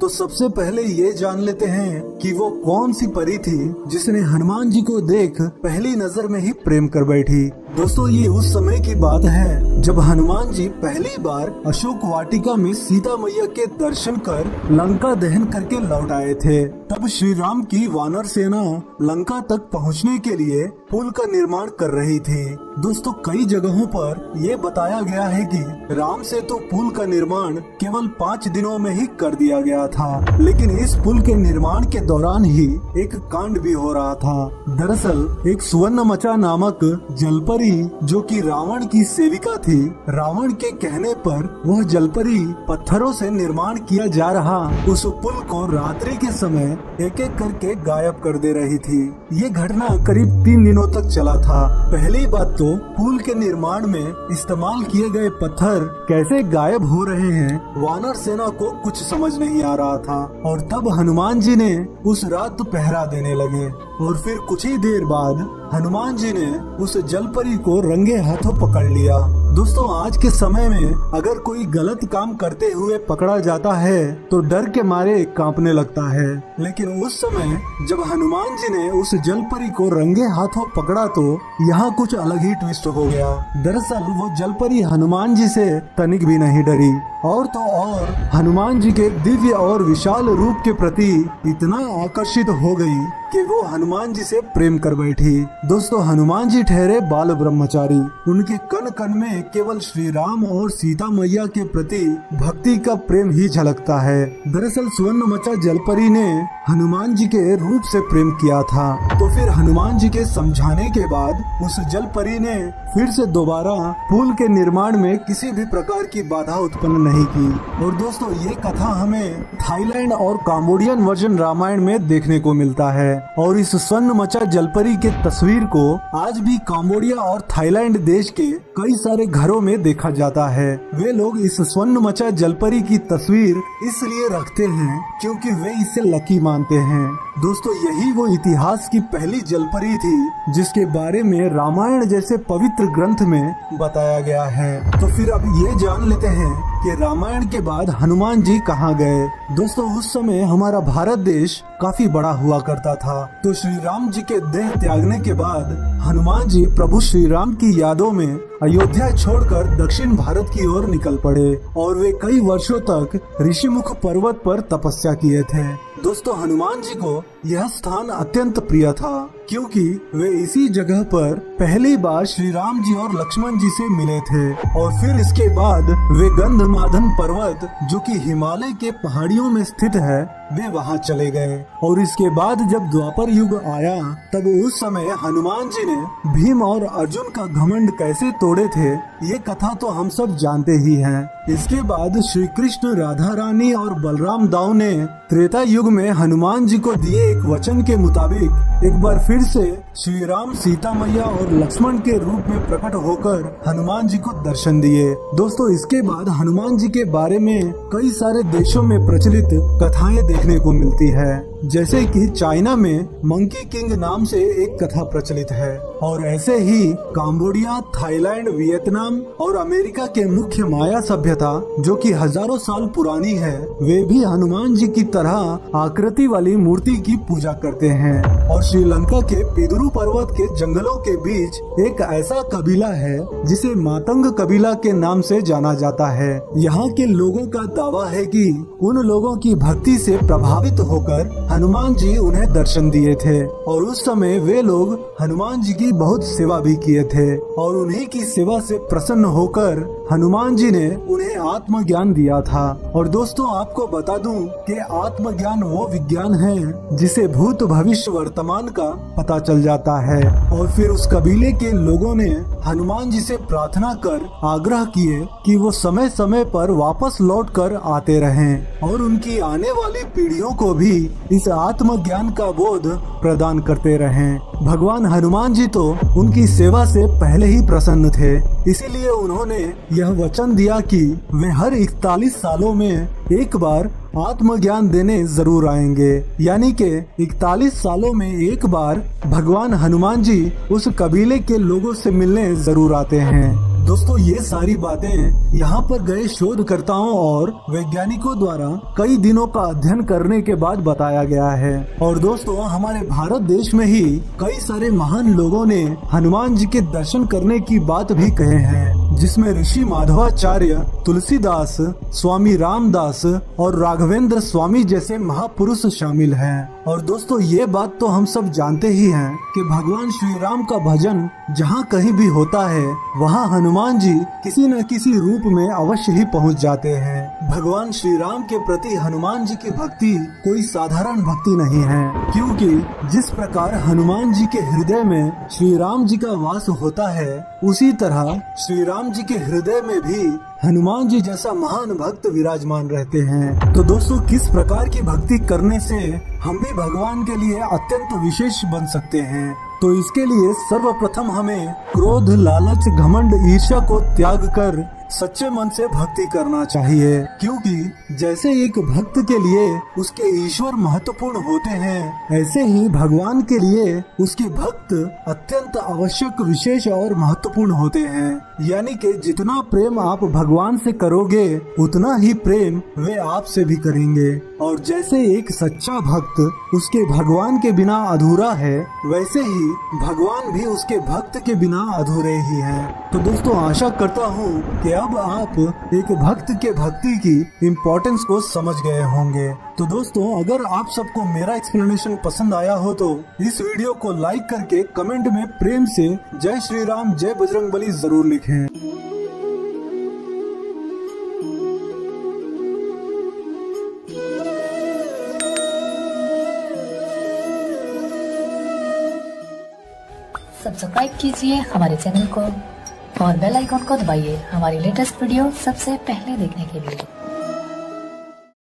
तो सबसे पहले ये जान लेते हैं कि वो कौन सी परी थी जिसने हनुमान जी को देख पहली नजर में ही प्रेम कर बैठी। दोस्तों ये उस समय की बात है जब हनुमान जी पहली बार अशोक वाटिका में सीता मैया के दर्शन कर लंका दहन करके लौट आए थे। तब श्री राम की वानर सेना लंका तक पहुंचने के लिए पुल का निर्माण कर रही थी। दोस्तों कई जगहों पर ये बताया गया है कि राम सेतु पुल का निर्माण केवल 5 दिनों में ही कर दिया गया था, लेकिन इस पुल के निर्माण के दौरान ही एक कांड भी हो रहा था। दरअसल एक सुवर्णमचा नामक जलपरी जो कि रावण की सेविका थी, रावण के कहने पर वह जलपरी पत्थरों से निर्माण किया जा रहा उस पुल को रात्रि के समय एक एक करके गायब कर दे रही थी। ये घटना करीब 3 दिनों तक चला था। पहली बात तो पुल के निर्माण में इस्तेमाल किए गए पत्थर कैसे गायब हो रहे हैं, वानर सेना को कुछ समझ नहीं आ रहा था। और तब हनुमान जी ने उस रात पहरा देने लगे और फिर कुछ ही देर बाद हनुमान जी ने उस जलपरी को रंगे हाथों पकड़ लिया। दोस्तों आज के समय में अगर कोई गलत काम करते हुए पकड़ा जाता है तो डर के मारे कांपने लगता है, लेकिन उस समय जब हनुमान जी ने उस जलपरी को रंगे हाथों पकड़ा तो यहाँ कुछ अलग ही ट्विस्ट हो गया। दरअसल वो जलपरी हनुमान जी से तनिक भी नहीं डरी और तो और हनुमान जी के दिव्य और विशाल रूप के प्रति इतना आकर्षित हो गई कि वो हनुमान जी से प्रेम कर बैठी। दोस्तों हनुमान जी ठहरे बाल ब्रह्मचारी, उनके कण कण में केवल श्री राम और सीता मैया के प्रति भक्ति का प्रेम ही झलकता है। दरअसल सुवर्णमचा जलपरी ने हनुमान जी के रूप से प्रेम किया था, तो फिर हनुमान जी के समझाने के बाद उस जलपरी ने फिर से दोबारा पुल के निर्माण में किसी भी प्रकार की बाधा उत्पन्न नहीं की। और दोस्तों ये कथा हमें थाईलैंड और काम्बोडियन वर्जन रामायण में देखने को मिलता है। और इस स्वर्णमचा जलपरी के तस्वीर को आज भी काम्बोडिया और थाईलैंड देश के कई सारे घरों में देखा जाता है। वे लोग इस स्वर्णमचा जलपरी की तस्वीर इसलिए रखते हैं क्योंकि वे इसे लकी मानते हैं। दोस्तों यही वो इतिहास की पहली जलपरी थी जिसके बारे में रामायण जैसे पवित्र ग्रंथ में बताया गया है। तो फिर अब ये जान लेते हैं कि रामायण के बाद हनुमान जी कहाँ गए। दोस्तों उस समय हमारा भारत देश काफी बड़ा हुआ करता था, तो श्री राम जी के देह त्यागने के बाद हनुमान जी प्रभु श्री राम की यादों में अयोध्या छोड़कर दक्षिण भारत की ओर निकल पड़े और वे कई वर्षों तक ऋषिमुख पर्वत पर तपस्या किए थे। दोस्तों हनुमान जी को यह स्थान अत्यंत प्रिय था क्योंकि वे इसी जगह पर पहली बार श्री राम जी और लक्ष्मण जी से मिले थे और फिर इसके बाद वे गंधमादन पर्वत जो कि हिमालय के पहाड़ियों में स्थित है वे वहां चले गए। और इसके बाद जब द्वापर युग आया तब उस समय हनुमान जी ने भीम और अर्जुन का घमंड कैसे तोड़े थे ये कथा तो हम सब जानते ही हैं। इसके बाद श्री कृष्ण, राधा रानी और बलराम दाऊ ने त्रेता युग में हनुमान जी को दिए एक वचन के मुताबिक एक बार फिर से श्री राम, सीता मैया और लक्ष्मण के रूप में प्रकट होकर हनुमान जी को दर्शन दिए। दोस्तों इसके बाद हनुमान जी के बारे में कई सारे देशों में प्रचलित कथाएं देखने को मिलती है, जैसे कि चाइना में मंकी किंग नाम से एक कथा प्रचलित है और ऐसे ही काम्बोडिया, थाईलैंड, वियतनाम और अमेरिका के मुख्य माया सभ्यता जो कि हजारों साल पुरानी है वे भी हनुमान जी की तरह आकृति वाली मूर्ति की पूजा करते हैं। और श्रीलंका के पिदुरु पर्वत के जंगलों के बीच एक ऐसा कबीला है जिसे मातंग कबीला के नाम से जाना जाता है। यहाँ के लोगों का दावा है कि उन लोगों की भक्ति से प्रभावित होकर हनुमान जी उन्हें दर्शन दिए थे और उस समय वे लोग हनुमान जी की बहुत सेवा भी किए थे और उन्हीं की सेवा से प्रसन्न होकर हनुमान जी ने उन्हें आत्मज्ञान दिया था। और दोस्तों आपको बता दूं कि आत्मज्ञान वो विज्ञान है जिसे भूत, भविष्य, वर्तमान का पता चल जाता है। और फिर उस कबीले के लोगों ने हनुमान जी से प्रार्थना कर आग्रह किए कि वो समय समय पर वापस लौटकर आते रहें और उनकी आने वाली पीढ़ियों को भी इस आत्मज्ञान का बोध प्रदान करते रहें। भगवान हनुमान जी तो उनकी सेवा से पहले ही प्रसन्न थे, इसीलिए उन्होंने यह वचन दिया कि वे हर 41 सालों में एक बार आत्मज्ञान देने जरूर आएंगे। यानी कि 41 सालों में एक बार भगवान हनुमान जी उस कबीले के लोगों से मिलने जरूर आते हैं। दोस्तों ये सारी बातें यहाँ पर गए शोधकर्ताओं और वैज्ञानिकों द्वारा कई दिनों का अध्ययन करने के बाद बताया गया है। और दोस्तों हमारे भारत देश में ही कई सारे महान लोगों ने हनुमान जी के दर्शन करने की बात भी कहे हैं, जिसमें ऋषि माधवाचार्य, तुलसीदास, स्वामी रामदास और राघवेंद्र स्वामी जैसे महापुरुष शामिल हैं। और दोस्तों ये बात तो हम सब जानते ही हैं कि भगवान श्री राम का भजन जहाँ कहीं भी होता है वहाँ हनुमान जी किसी न किसी रूप में अवश्य ही पहुँच जाते हैं। भगवान श्री राम के प्रति हनुमान जी की भक्ति कोई साधारण भक्ति नहीं है, क्योंकि जिस प्रकार हनुमान जी के हृदय में श्री राम जी का वास होता है, उसी तरह श्री राम जी के हृदय में भी हनुमान जी जैसा महान भक्त विराजमान रहते हैं। तो दोस्तों किस प्रकार की भक्ति करने से हम भी भगवान के लिए अत्यंत विशेष बन सकते हैं? तो इसके लिए सर्वप्रथम हमें क्रोध, लालच, घमंड, ईर्ष्या को त्याग कर सच्चे मन से भक्ति करना चाहिए, क्योंकि जैसे एक भक्त के लिए उसके ईश्वर महत्वपूर्ण होते हैं, ऐसे ही भगवान के लिए उसके भक्त अत्यंत आवश्यक, विशेष और महत्वपूर्ण होते हैं। यानी कि जितना प्रेम आप भगवान से करोगे उतना ही प्रेम वे आपसे भी करेंगे। और जैसे एक सच्चा भक्त उसके भगवान के बिना अधूरा है, वैसे ही भगवान भी उसके भक्त के बिना अधूरे ही हैं। तो दोस्तों आशा करता हूँ कि अब आप एक भक्त के भक्ति की इम्पोर्टेंस को समझ गए होंगे। तो दोस्तों अगर आप सबको मेरा एक्सप्लेनेशन पसंद आया हो तो इस वीडियो को लाइक करके कमेंट में प्रेम से जय श्री राम, जय बजरंगबली जरूर लिखें। सब्सक्राइब कीजिए हमारे चैनल को और बेल आइकॉन को दबाइए हमारी लेटेस्ट वीडियो सबसे पहले देखने के लिए।